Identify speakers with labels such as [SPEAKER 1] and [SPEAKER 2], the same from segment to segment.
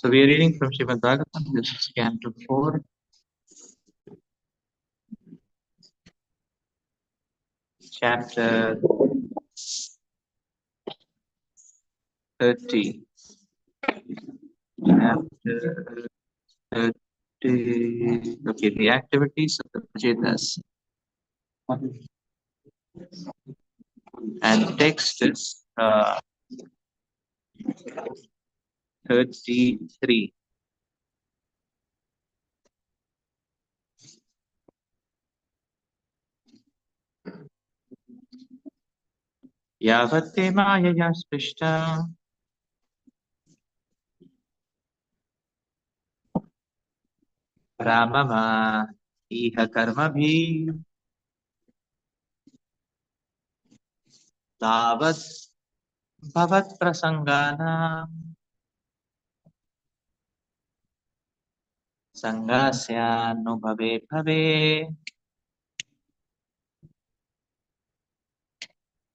[SPEAKER 1] So we are reading from Srimad Bhagavatam. This is Canto 4, chapter 30. Chapter 30. Okay, the activities of the Prachetas. And text is 33. Yavatte mayaya spishta Ramama iha karmabhi tavat bhavat prasangana sangasya no bhave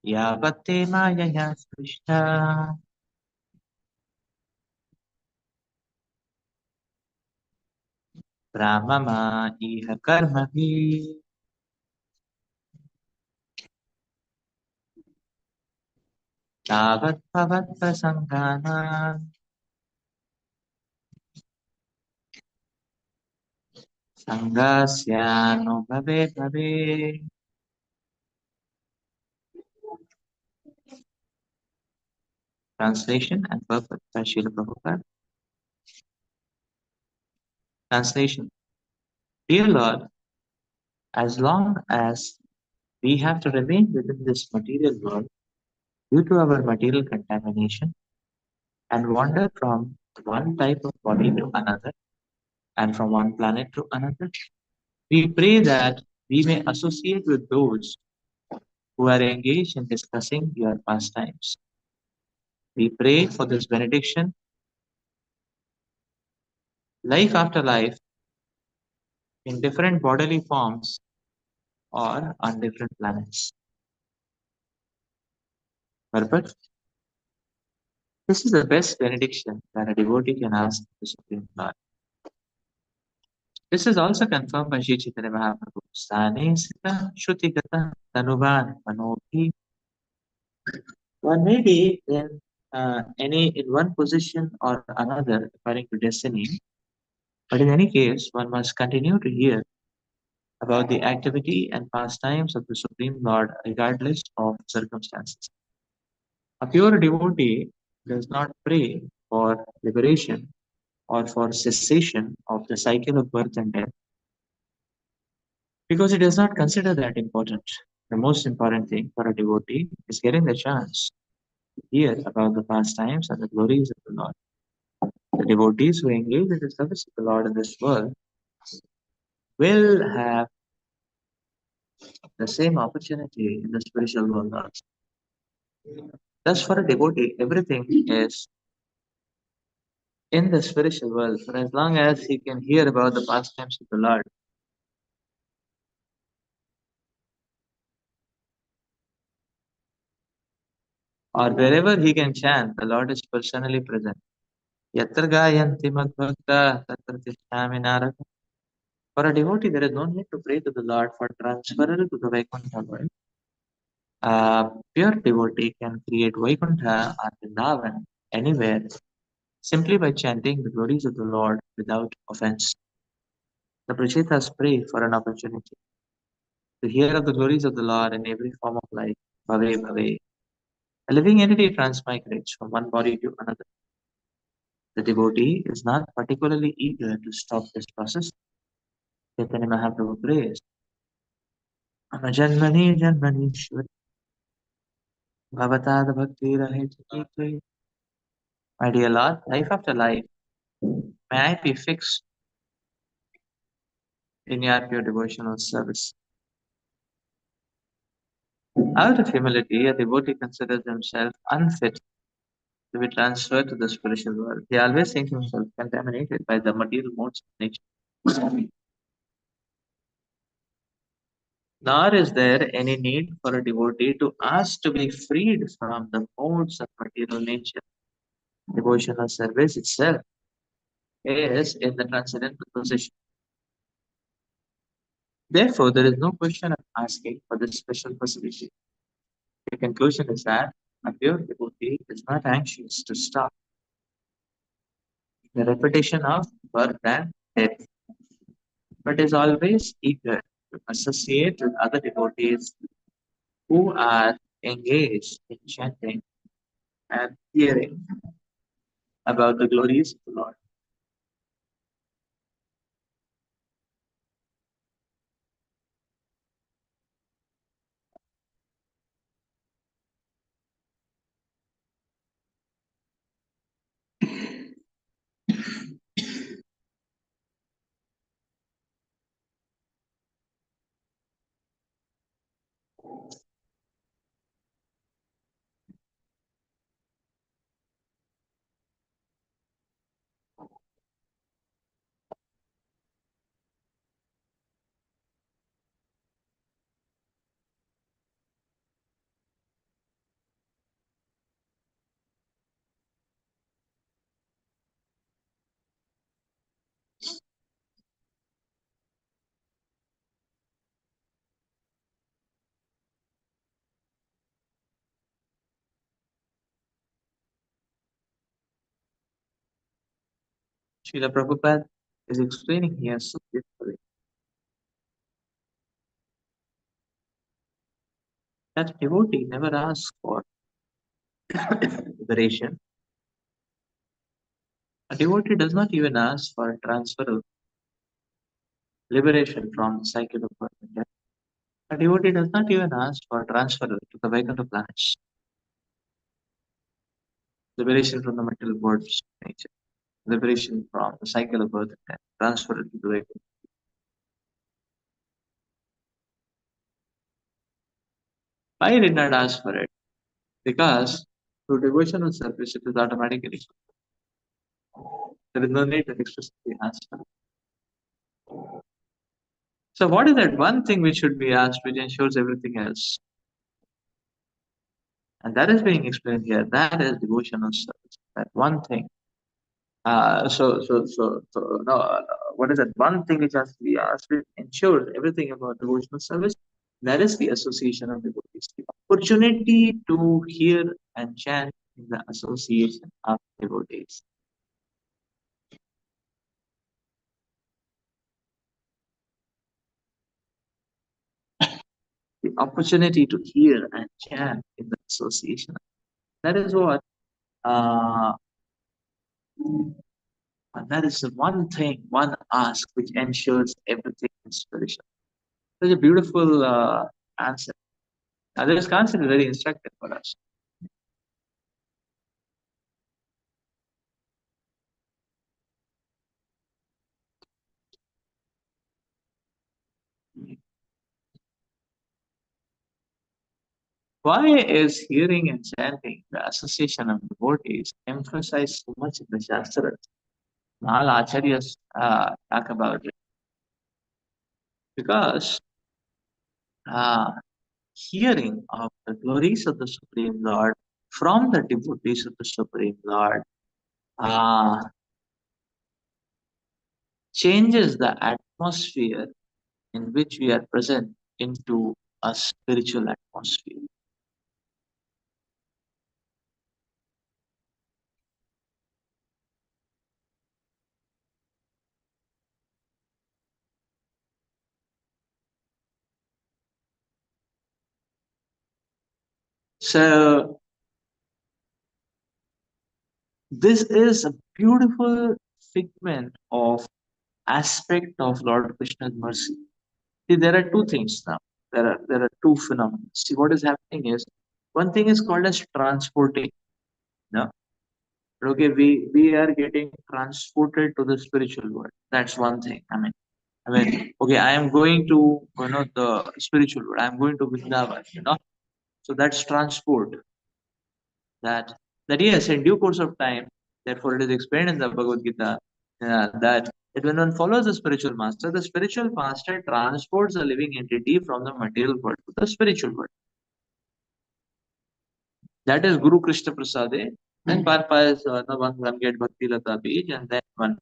[SPEAKER 1] Yavatte mayaya spishta Brahmama iha karmabhi tavat bhavat prasangana sangasya no bhave Translation and purpose by Srila Prabhupada. Translation. Dear Lord, as long as we have to remain within this material world due to our material contamination and wander from one type of body to another and from one planet to another, we pray that we may associate with those who are engaged in discussing your pastimes. We pray for this benediction, life after life, in different bodily forms or on different planets. Purpose? This is the best benediction that a devotee can ask the Supreme Lord. This is also confirmed by Sri Chaitanya Mahaprabhu. Sthane sita shrutigata tanuvan manobhi. One may be in one position or another according to destiny, but in any case, one must continue to hear about the activity and pastimes of the Supreme Lord regardless of circumstances. A pure devotee does not pray for liberation or for cessation of the cycle of birth and death because it does not consider that important. The most important thing for a devotee is getting the chance to hear about the pastimes and the glories of the Lord. The devotees who engage in the service of the Lord in this world will have the same opportunity in the spiritual world also. Thus, for a devotee, everything is in the spiritual world for as long as he can hear about the pastimes of the Lord. Or wherever he can chant, the Lord is personally present. Yatra gayanti madbhakta tatra tishtami naraka. For a devotee, there is no need to pray to the Lord for transferal to the Vaikuntha world. A pure devotee can create Vaikuntha or Vrindavan anywhere simply by chanting the glories of the Lord without offense. The Prachetas pray for an opportunity to hear of the glories of the Lord in every form of life. Bhave Bhave. A living entity transmigrates from one body to another. The devotee is not particularly eager to stop this process. Chaitanya Mahaprabhu prays, Janmani Janmanishwari Bhavatad Bhakti Raheti. My dear Lord, life after life, may I be fixed in your pure devotional service. Out of humility, a devotee considers himself unfit to be transferred to the spiritual world. He always thinks himself contaminated by the material modes of nature. Nor is there any need for a devotee to ask to be freed from the modes of material nature. Devotional service itself is in the transcendental position. Therefore, there is no question of asking for this special facility. The conclusion is that a pure devotee is not anxious to stop the repetition of birth and death, but is always eager to associate with other devotees who are engaged in chanting and hearing about the glories of the Lord. Srila Prabhupada is explaining here so beautifully that a devotee never asks for liberation. A devotee does not even ask for a transfer of liberation from the cycle of birth and death. A devotee does not even ask for transfer to the Vaikuntha planets, liberation from the material world's nature, liberation from the cycle of birth and death, transfer to the Vaikuntha. Why he did not ask for it? Because through devotional service, it is automatically. There is no need to explicitly ask for it. So, what is that one thing which should be asked which ensures everything else? And that is being explained here. That is devotional service. That one thing. No, what is that one thing which has to be asked which ensures everything about devotional service? That is the association of devotees. The opportunity to hear and chant in the association of devotees. The opportunity to hear and chant in the association. That is what uh, that is the one thing, one ask which ensures everything is spiritual. Such a beautiful answer. Now, this concept is very instructive for us. Why is hearing and chanting, the association of devotees, emphasized so much in the Shastras? All acharyas talk about it. Because uh, hearing of the glories of the Supreme Lord from the devotees of the Supreme Lord uh, changes the atmosphere in which we are present into a spiritual atmosphere. So, this is a beautiful figment of aspect of Lord Krishna's mercy. See, there are two things now. There are two phenomena. See, what is happening is one thing is called as transporting. No? Okay, we are getting transported to the spiritual world. That's one thing. Okay, I am going to the spiritual world. I am going to Vrindavan. So that's transport. That yes, in due course of time, therefore it is explained in the Bhagavad Gita that when one follows the spiritual master transports a living entity from the material world to the spiritual world. That is Guru Krishna Prasade. Then Parpa is one get Bhakti Lata Beej, and then one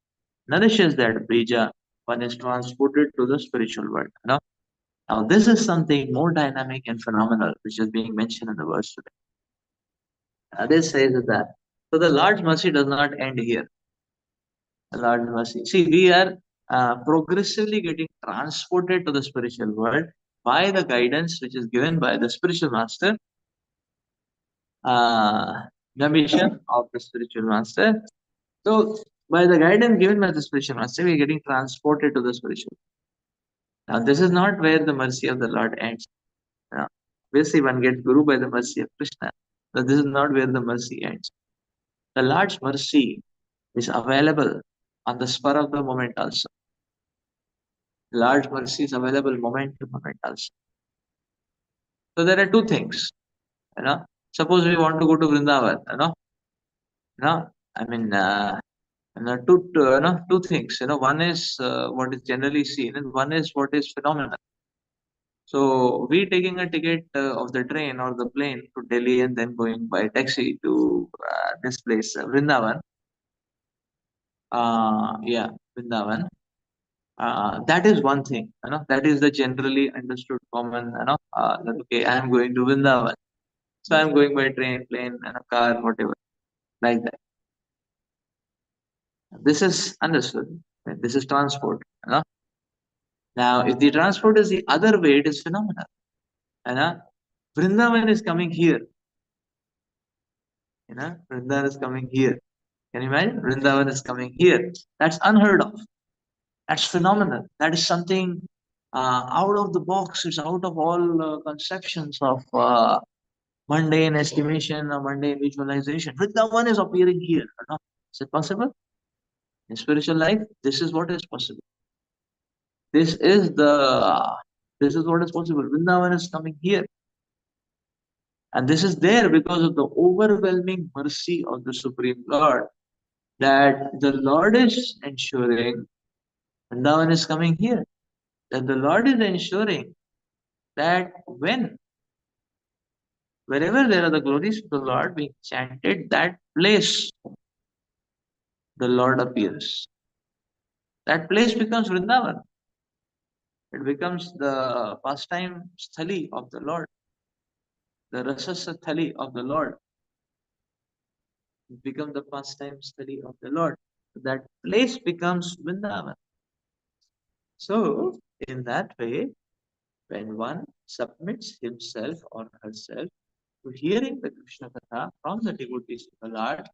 [SPEAKER 1] nourishes that bija, one is transported to the spiritual world. Now, this is something more dynamic and phenomenal, which is being mentioned in the verse today. This says that. So the Lord's mercy does not end here. The Lord's mercy. See, we are progressively getting transported to the spiritual world by the guidance which is given by the spiritual master, uh, the mission of the spiritual master. So, by the guidance given by the spiritual master, we are getting transported to the spiritual. Now, this is not where the mercy of the Lord ends. Now, obviously, one gets Guru by the mercy of Krishna. But this is not where the mercy ends. The Lord's mercy is available on the spur of the moment also. Large mercy is available moment to moment also. So there are two things, you know. Suppose we want to go to Vrindavan, I mean, two things. One is what is generally seen, and one is what is phenomenal. So we taking a ticket of the train or the plane to Delhi and then going by taxi to this place, Vrindavan. Yeah, Vrindavan. That is one thing, that is the generally understood common, that okay, I am going to Vrindavan. So I'm going by train, plane, and a car, whatever, like that. This is understood. Right? This is transport. Now, if the transport is the other way, it is phenomenal. Vrindavan is coming here. Vrindavan is coming here. Can you imagine? Vrindavan is coming here. That's unheard of. That's phenomenal. That is something out of the box. It's out of all conceptions of mundane estimation or mundane visualization. Vrindavan is appearing here. Is it possible? In spiritual life, this is what is possible. This is what is possible. Vrindavan is coming here. And this is there because of the overwhelming mercy of the Supreme Lord, that the Lord is ensuring Vrindavan is coming here. That the Lord is ensuring that wherever there are the glories of the Lord being chanted, that place the Lord appears. That place becomes Vrindavan. It becomes the pastime sthali of the Lord, the rasasa thali of the Lord. It becomes the pastime sthali of the Lord. That place becomes Vrindavan. So, in that way, when one submits himself or herself to hearing the Krishna Katha from the devotees of the Lord,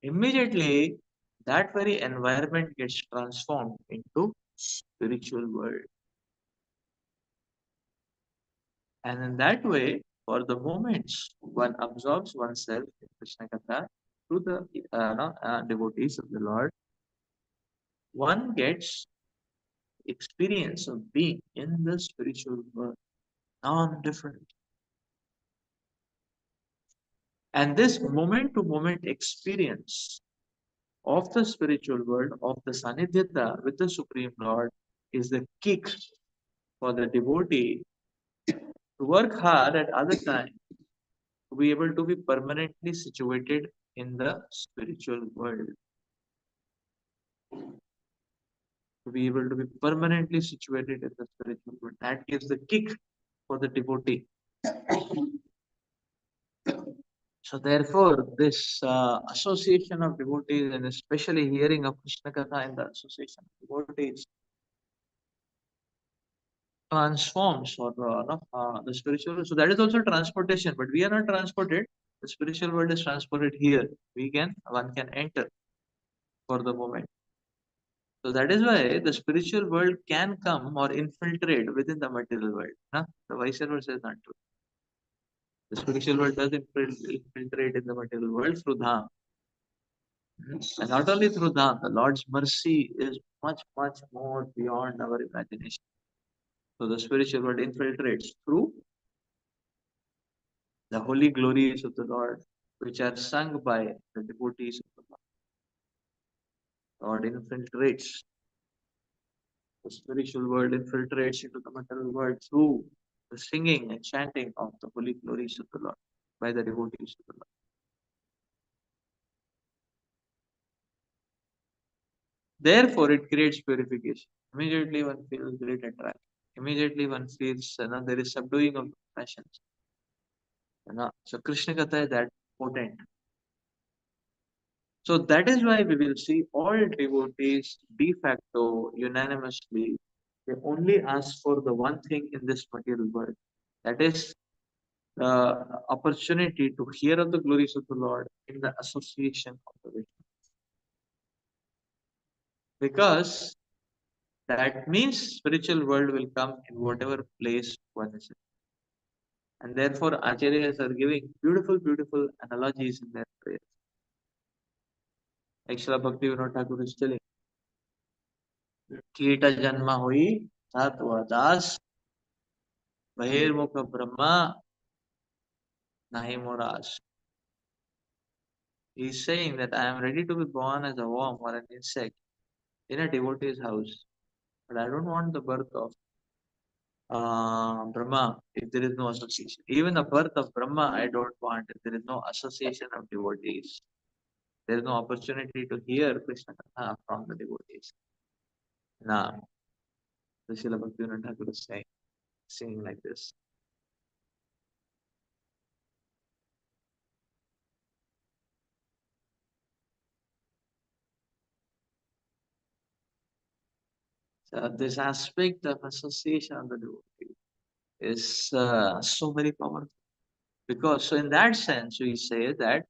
[SPEAKER 1] immediately that very environment gets transformed into spiritual world. And in that way, for the moments one absorbs oneself in Krishna Katha through the devotees of the Lord, one gets experience of being in the spiritual world, non-different. And this moment-to-moment experience of the spiritual world, of the Sanidhyata with the Supreme Lord, is the kick for the devotee to work hard at other times, to be able to be permanently situated in the spiritual world. To be able to be permanently situated in the spiritual world. That gives the kick for the devotee. So therefore, this association of devotees, and especially hearing of Krishna Katha in the association of devotees, transforms or the spiritual world. So that is also transportation, but we are not transported. The spiritual world is transported here. One can enter for the moment. So that is why the spiritual world can come or infiltrate within the material world. The vice versa is not true. The spiritual world does infiltrate in the material world through Dham. And not only through Dham, the Lord's mercy is much, much more beyond our imagination. So the spiritual world infiltrates through the holy glories of the Lord, which are sung by the devotees of the Lord. Lord infiltrates. The spiritual world infiltrates into the material world through the singing and chanting of the holy glories of the Lord by the devotees of the Lord. Therefore, it creates purification. Immediately one feels great attraction. Immediately one feels there is subduing of passions. So Krishna Katha is that potent. So that is why we will see all devotees de facto unanimously they only ask for the one thing in this material world. That is the opportunity to hear of the glories of the Lord in the association of the Vishnu. Because that means spiritual world will come in whatever place one is in. And therefore Acharyas are giving beautiful, beautiful analogies in their prayers. Like Srila Bhakti Vinod Thakur is telling, कीट जन्म हुई तत्व दास बहिर्मुख Brahma nahi moras. He is saying that I am ready to be born as a worm or an insect in a devotee's house, but I don't want the birth of Brahma if there is no association. Even the birth of Brahma I don't want if there is no association of devotees. There is no opportunity to hear Krishna Katha from the devotees. Now, the Srila Bhaktivinoda Thakur is saying, singing like this. So this aspect of association of the devotee is so very powerful because so in that sense we say that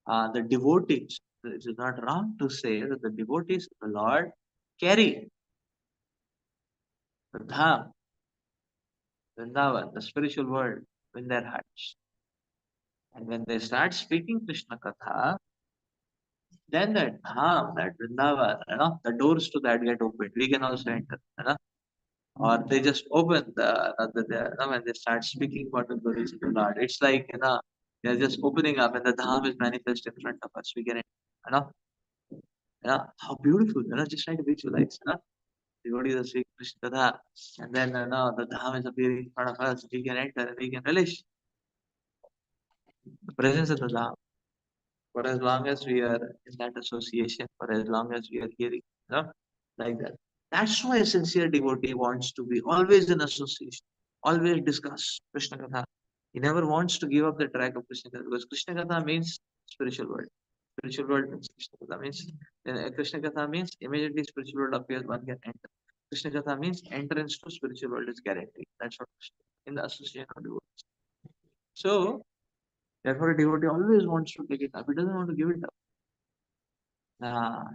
[SPEAKER 1] the devotees, it is not wrong to say that the devotees of the Lord carry the Dham, Vrindavan, the spiritual world in their hearts. And when they start speaking Krishna Katha, then that Dham, that Vrindavan, the doors to that get opened. We can also enter, or they just open when they start speaking about the glories of the Lord. It's like, they're just opening up and the Dham is manifest in front of us. We can, how beautiful, just try to visualize, devotees are speaking Krishna Katha, and then the Dham is appearing in front of us. We can enter and we can relish the presence of the Dham. For as long as we are in that association, for as long as we are hearing, like that. That's why a sincere devotee wants to be always in association, always discuss Krishna Katha. He never wants to give up the track of Krishna Katha because Krishna Katha means spiritual world. Spiritual world means Krishna Katha means Krishna Katha means immediately spiritual world appears, one can enter. Krishna Katha means entrance to spiritual world is guaranteed. That's what Krishna in the association of devotees. So therefore a devotee always wants to take it up. He doesn't want to give it up.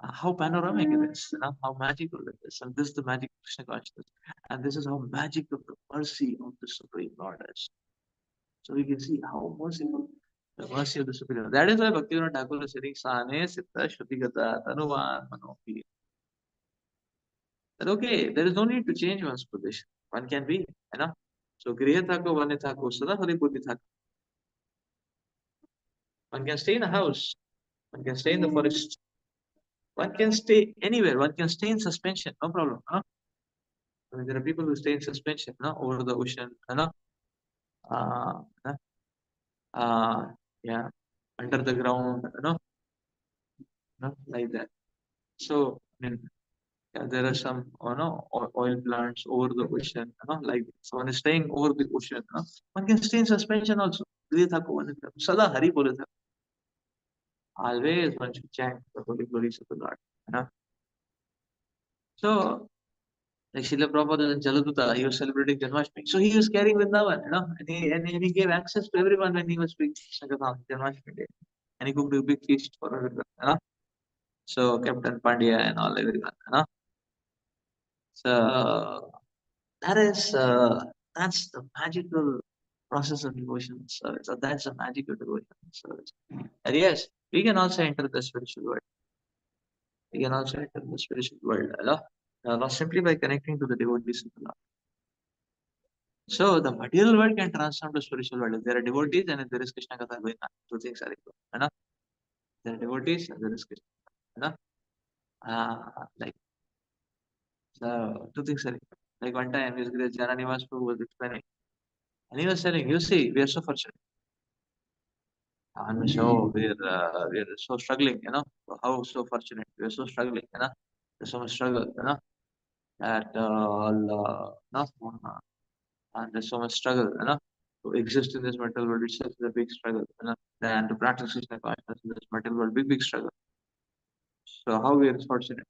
[SPEAKER 1] How panoramic it is, how magical it is. And this is the magic of Krishna consciousness. And this is how magic of the mercy of the Supreme Lord is. So we can see how merciful the mercy of the Supreme Lord. That is why Bhaktivinoda Thakur is saying, Sane Siddha Shrutigata Tanuvan Manopi. That okay, there is no need to change one's position. One can be, So Griha Thakur, Vane Thakur, Sada Haripurti Thakur. One can stay in a house. One can stay in the forest. One can stay anywhere. One can stay in suspension. No problem. I mean, there are people who stay in suspension, over the ocean, uh, uh, uh, yeah, under the ground, like that. So, I mean, yeah, there are some, oil plants over the ocean, like that. So one is staying over the ocean, one can stay in suspension also. Sada Hari Bole Tha. Always one should chant the holy glories of the Lord. So, like Srila Prabhupada in Jaladuta, he was celebrating Janmashtami. So he was carrying Vrindavan, and he gave access to everyone when he was speaking Krishna Janmashtami Day. And he cooked a big feast for everyone, So Captain Pandya and all everyone, So that's the magical process of devotion service. So that's the magic of devotion service. And yes, we can also enter the spiritual world. We can also enter the spiritual world, not simply by connecting to the devotees of the Lord. So the material world can transform to spiritual world. If there are devotees and if there is Krishna Katha going on, two things are equal. There are devotees and there is Krishna. Like so two things are equal. Like one time his great Jana Nivas Prabhu was explaining. And he was telling, you see, we are so fortunate. And we say, oh, we're so struggling, how so fortunate, we're so struggling, there's so much struggle, that and there's so much struggle, to exist in this material world itself is a big struggle, and to practice Krishna consciousness in this material world, big struggle. So how we are fortunate?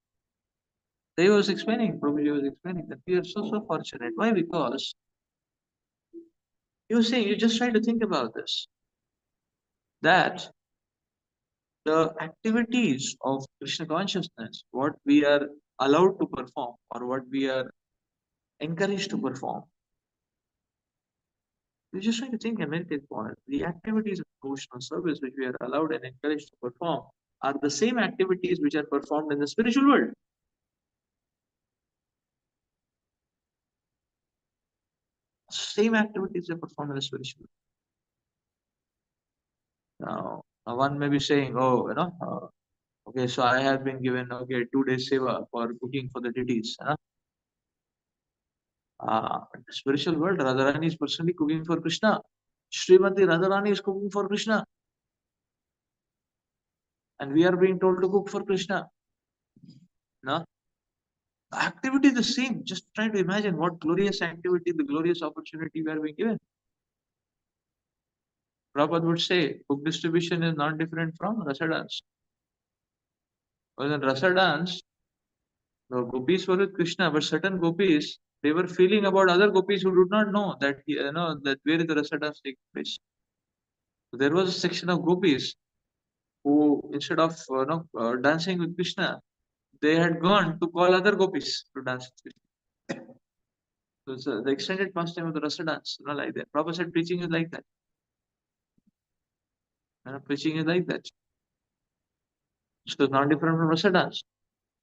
[SPEAKER 1] They was explaining, Prabhuji was explaining that we are so fortunate. Why? Because you see, you just try to think about this, that the activities of Krishna consciousness, what we are allowed to perform or what we are encouraged to perform, you just try to think and meditate upon it. The activities of devotional service which we are allowed and encouraged to perform are the same activities which are performed in the spiritual world. Same activities are performed in the spiritual world. Now, one may be saying, oh, okay, so I have been given 2 days seva for cooking for the deities. In the spiritual world, Radharani is personally cooking for Krishna. Srimati Radharani is cooking for Krishna. And we are being told to cook for Krishna. No? The activity is the same. Just try to imagine what glorious activity, the glorious opportunity we are being given. Prabhupada would say, book distribution is not different from rasa dance. Because in rasa dance, the gopis were with Krishna, but certain gopis, they were feeling about other gopis who did not know that that where the rasa dance takes place. So there was a section of gopis who, instead of dancing with Krishna, they had gone to call other gopis to dance with Krishna. So it's the extended pastime of the rasa dance, like that. Prabhupada said preaching is like that. Preaching is like that. So it's not different from rasa dance.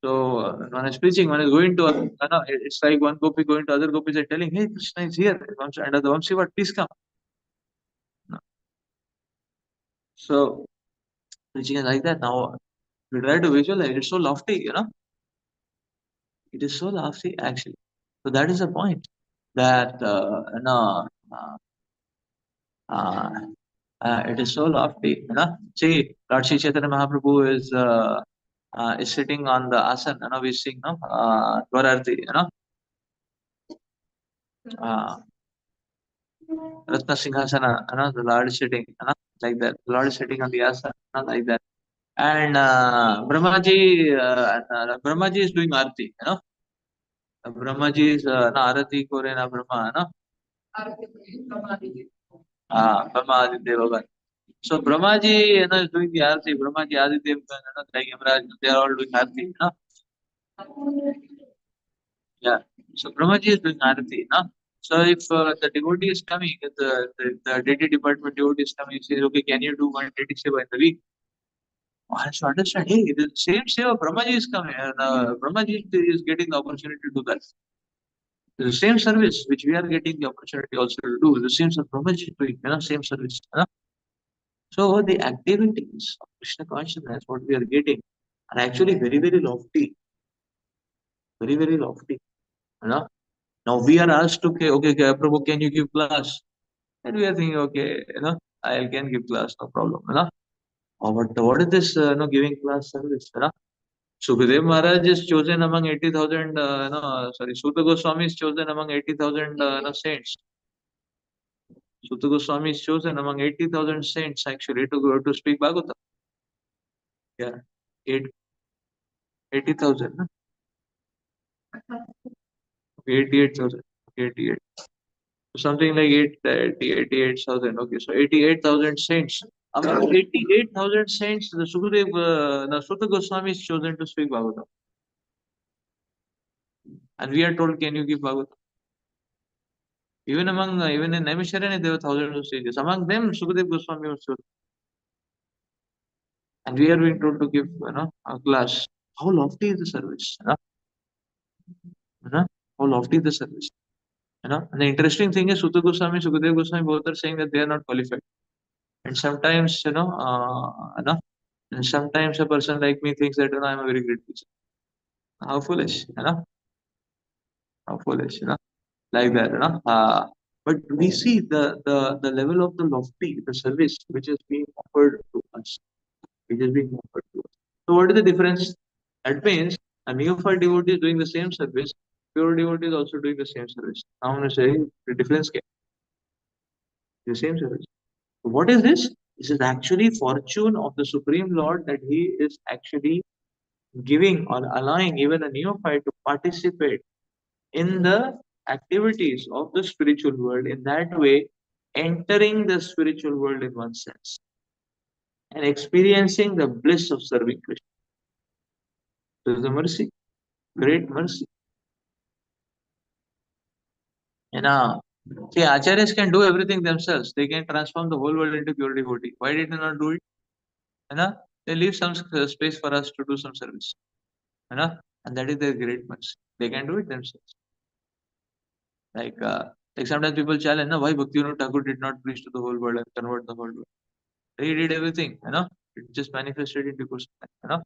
[SPEAKER 1] So one is preaching, one is going to, it's like one gopi going to other gopis and telling, hey, Krishna is here. And the Vamsi, what, please come. No. So preaching is like that. Now, we try to visualize, it's so lofty, It is so lofty, actually. So that is the point that, uh, it is so lofty, See, Lord Shri Chaitanya Mahaprabhu is sitting on the asana, we sing, Gaurarti, uh, Ratna Singhasana, the Lord is sitting, like that. The Lord is sitting on the asana, like that. And Brahmaji is doing arti, Brahmaji is arati kore na Brahma, Brahma Aditya Bhagan. So Brahmaji, is doing the arti. Brahmaji, Aditya Bhagan, like Yamaraj, they are all doing arti, Yeah. So Brahmaji is doing arati, So if the devotee is coming, the deity department devotee is coming, says, okay, can you do one deity seva in the week? I have to understand, hey, the same seva, Brahmaji is coming, and Brahmaji is getting the opportunity to do that. The same service which we are getting the opportunity also to do, the same service Brahmaji is doing, same service. So the activities of Krishna consciousness, what we are getting, are actually very lofty, very lofty. Now we are asked to, okay, Prabhu, can you give class? And we are thinking, okay, I can give class, no problem. Oh, but what is this, giving class service? Sukadev Maharaj is chosen among 80,000, Suta Goswami is chosen among 80,000 saints. Suta Goswami is chosen among 80,000 saints actually to go to speak Bhagavatam. Yeah, 80,000, 88,000, 88. Something like 88,000. Okay, so 88,000 saints. Among 88,000 saints, the Suta Goswami is chosen to speak Bhagavatam. And we are told, can you give Bhagavatam? Even in Naimisharanya, there were thousands of sages. Among them, Sukadev Goswami was chosen. And we are being told to give, a class. How lofty is the service? How lofty is the service? And the interesting thing is, Suta Goswami, Sukadev Goswami both are saying that they are not qualified. And sometimes, and sometimes a person like me thinks that, I'm a very great teacher. How foolish, How foolish, like that, But we see the level of the lofty, the service which is being offered to us, which is being offered to us. So what is the difference? That means a neophyte devotee is doing the same service, pure devotee is also doing the same service. Now I'm going to say the difference is the same service. So what is this? This is actually fortune of the Supreme Lord that He is actually giving or allowing even a neophyte to participate in the activities of the spiritual world, in that way entering the spiritual world in one sense and experiencing the bliss of serving Krishna. This is a mercy, great mercy. And see, acharyas can do everything themselves. They can transform the whole world into pure devotee. Why did they not do it? You know, they leave some space for us to do some service. You know, and that is their great mercy. They can do it themselves. Like, like sometimes people challenge, no, why Bhaktivinoda Thakur did not preach to the whole world and convert the whole world? He did everything, It just manifested in Krishna,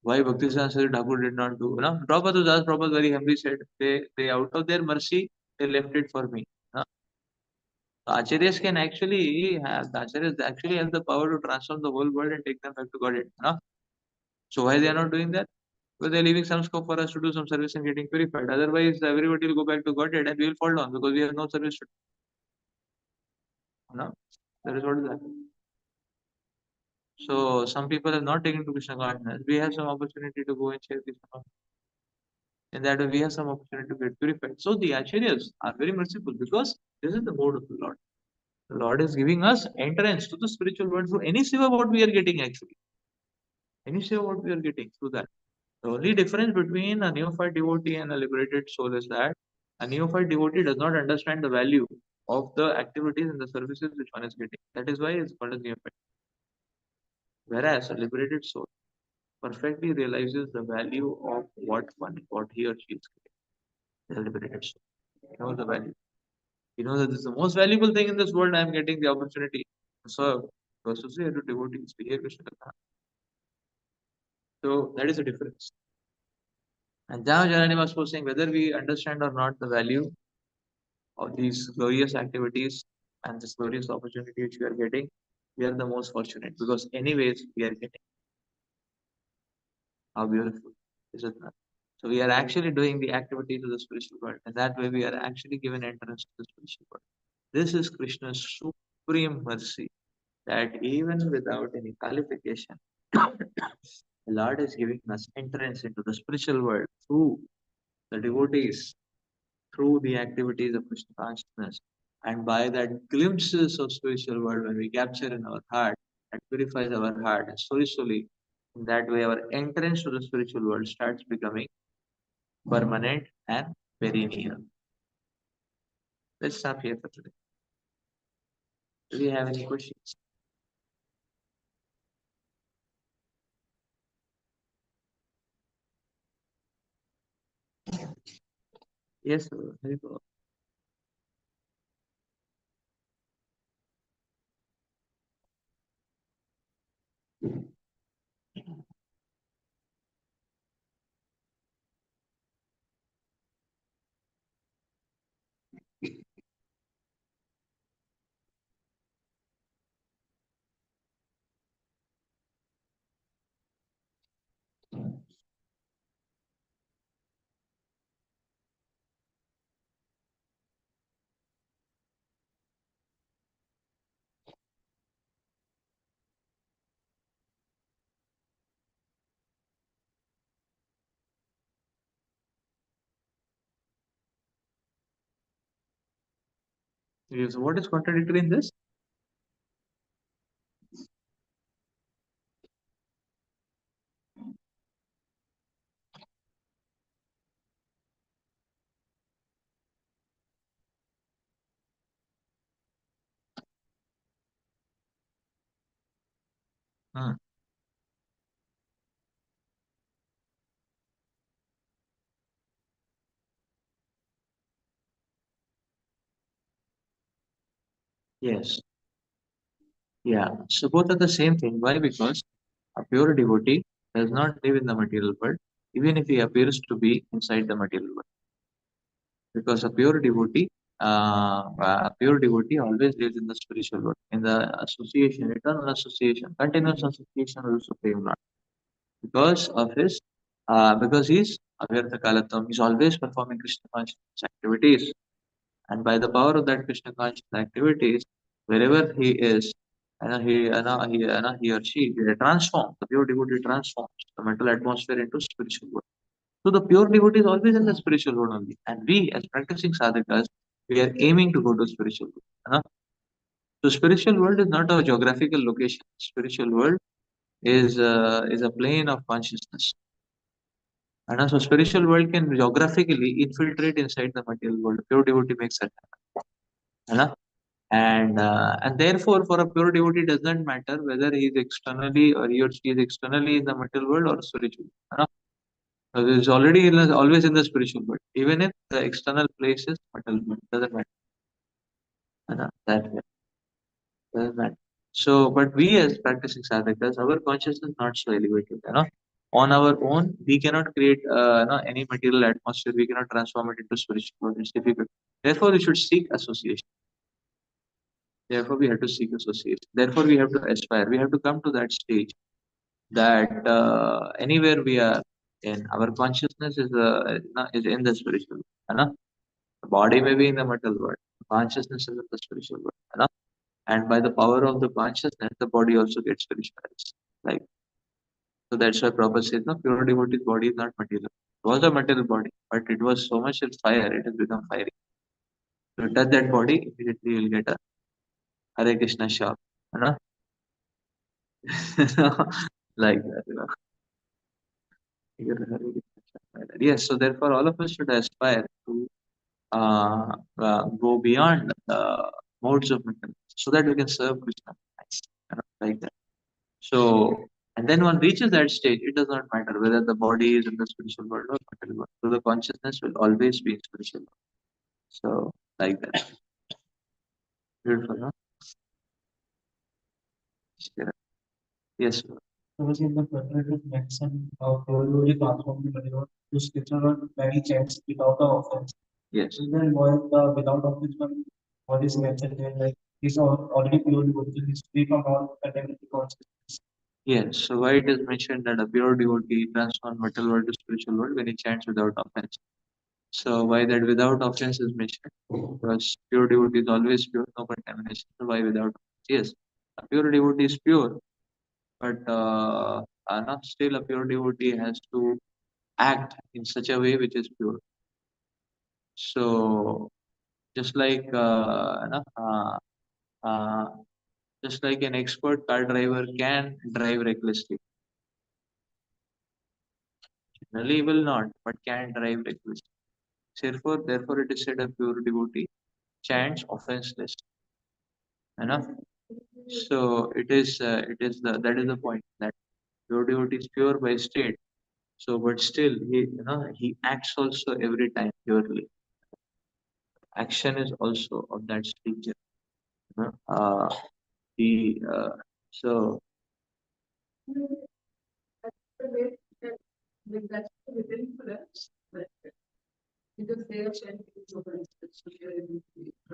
[SPEAKER 1] Why Bhaktisiddhanta Saraswati Thakur did not do, Prabhupada Das Prabhupada very humbly said, they out of their mercy, they left it for me. So Acharyas can actually have, the Acharyas actually have the power to transform the whole world and take them back to Godhead. So why they are not doing that? Because they are leaving some scope for us to do some service and getting purified. Otherwise, everybody will go back to Godhead and we will fall down because we have no service to do. That is what is happening. So some people have not taken to Krishna consciousness. We have some opportunity to go and share Krishna consciousness. In that way, we have some opportunity to get purified. So the acharyas are very merciful because this is the mode of the Lord. The Lord is giving us entrance to the spiritual world through any seva what we are getting actually. Any seva what we are getting through that. The only difference between a neophyte devotee and a liberated soul is that a neophyte devotee does not understand the value of the activities and the services which one is getting. That is why it's called as neophyte. Whereas a liberated soul perfectly realizes the value of what he or she is getting. The liberated soul. He knows the value. He knows that this is the most valuable thing in this world. I am getting the opportunity to serve, to associate with devotees, to hear Krishna Katha. So that is the difference. And Jaya Janani was saying whether we understand or not the value of these glorious activities and this glorious opportunity which we are getting, we are the most fortunate because anyways we are getting. How beautiful is it not? So we are actually doing the activities of the spiritual world, and that way we are actually given entrance to the spiritual world. This is Krishna's supreme mercy that even without any qualification, the Lord is giving us entrance into the spiritual world through the devotees, through the activities of Krishna consciousness. And by that glimpses of spiritual world, when we capture in our heart, that purifies our heart, and slowly, in that way, our entrance to the spiritual world starts becoming permanent and very near. Let's stop here for today. Do you have any questions? Yes, sir. Very good. Yes, what is contradictory in this? Hmm. Yes. Yeah. So both are the same thing. Why? Because a pure devotee does not live in the material world, even if he appears to be inside the material world. Because a pure devotee pure devotee always lives in the spiritual world, in the association, eternal association, continuous association with the Supreme Lord. Because he's Avyartha Kalatam, he's always performing Krishna consciousness activities. And by the power of that Krishna conscious activities, wherever he is, he or she transforms, the pure devotee transforms the mental atmosphere into spiritual world. So the pure devotee is always in the spiritual world only. And we, as practicing sadhakas, we are aiming to go to spiritual world. So spiritual world is not a geographical location. Spiritual world is a plane of consciousness. So spiritual world can geographically infiltrate inside the material world. Pure devotee makes that happen. And therefore, for a pure devotee, does not matter whether he is externally or he or she is externally in the material world or spiritual. So he is already always in the spiritual world, even if the external place is material world. Doesn't matter. That way. Doesn't matter. So, but we as practicing sadhakas, our consciousness not so elevated. On our own, we cannot create any material atmosphere. We cannot transform it into spiritual world. It's difficult. Therefore, we should seek association. Therefore, we have to seek association. Therefore, we have to aspire. We have to come to that stage that anywhere we are in, our consciousness is in the spiritual world. The body may be in the material world. Consciousness is in the spiritual world. And by the power of the consciousness, the body also gets spiritualized. Like so, that's why Prabhupada says, no, pure devotee's body is not material. It was a material body, but it was so much in fire, it has become fiery. So touch that body, immediately you'll get a Hare Krishna shock. You know? Like that. Yes, so therefore all of us should aspire to go beyond the modes of mental so that we can serve Krishna. Like that. So, and then one reaches that stage, it does not matter whether the body is in the spiritual world or material world. So the consciousness will always be in spiritual world. So, like that. Beautiful, no? Yes, sir.
[SPEAKER 2] Because in the preparative medicine of theology transformed the material to scriptural many chants without the offense.
[SPEAKER 1] Yes.
[SPEAKER 2] And then while the without offense one what is mentioned there, like he's already purely devoted, he's free from all identity consciousness.
[SPEAKER 1] Yes, so why it is mentioned that a pure devotee transforms material world to spiritual world when he chants without offense. So why that without offense is mentioned? Because pure devotee is always pure, no contamination. So why without? Yes, a pure devotee is pure, but not still a pure devotee has to act in such a way which is pure. So just like uh, just like an expert car driver can drive recklessly, generally will not, but can drive recklessly. Therefore, it is said a pure devotee chants offenseless. Enough. So it is that is the point that pure devotee is pure by state. So, but still, he acts also every time purely. Action is also of that nature. You know? The so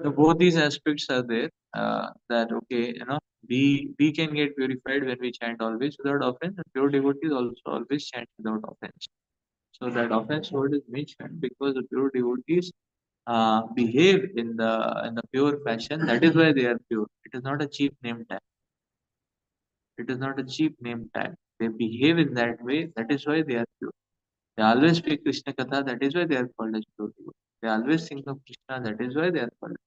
[SPEAKER 1] both these aspects are there. That okay, we can get purified when we chant always without offense, and pure devotees also always chant without offense. So that offense word is mentioned because the pure devotees behave in the pure fashion. That is why they are pure. It is not a cheap name tag. It is not a cheap name tag. They behave in that way. That is why they are pure. They always speak Krishna Katha. That is why they are called as pure devotees. They always think of Krishna. That is why they are called.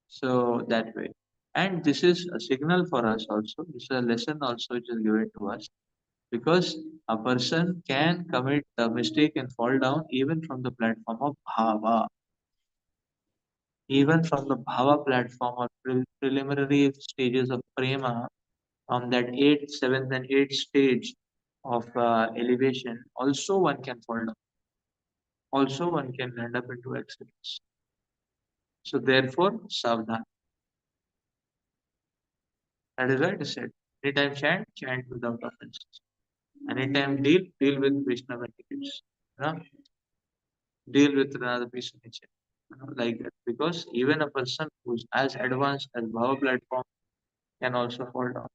[SPEAKER 1] So that way. And this is a signal for us also. This is a lesson also which is given to us because a person can commit a mistake and fall down even from the platform of bhava, even from the bhava platform or preliminary stages of prema, on that eighth, seventh, and eighth stage of elevation, also one can fall down. Also, one can end up into accidents. So, therefore, savdhan. That is why it is said. Anytime chant, chant without offenses. Anytime deal with Vaishnava etiquettes. Deal with another piece of nature. like that. Because even a person who's as advanced as Bhava platform can also fall down.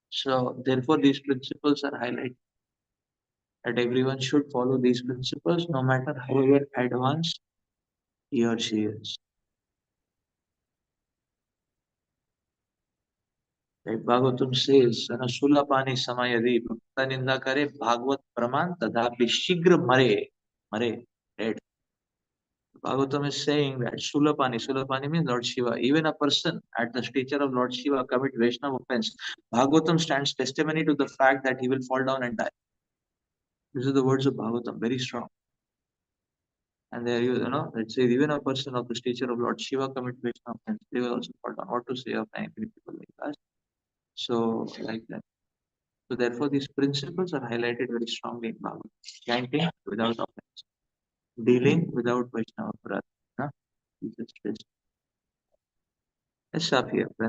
[SPEAKER 1] So therefore, these principles are highlighted that everyone should follow these principles, no matter however advanced he or she is. Like Bhagavatam says, Sulapani samayadi bhakta ninda kare bhagavad praman tadapi shigra mare, dead. Bhagavatam is saying that Sulapani means Lord Shiva. Even a person at the stature of Lord Shiva commit Vaishnava offense. Bhagavatam stands testimony to the fact that he will fall down and die. These are the words of Bhagavatam, very strong. And there you know, let's say even a person of the stature of Lord Shiva commit Vaishnava offense, they will also fall down. What to say of angry people like us? So, like that. So, therefore, these principles are highlighted very strongly in Bhagavatam. Chanting without offense, dealing without Vaishnava Aparadha. Huh? Jesus Christ. Let's stop here, friends.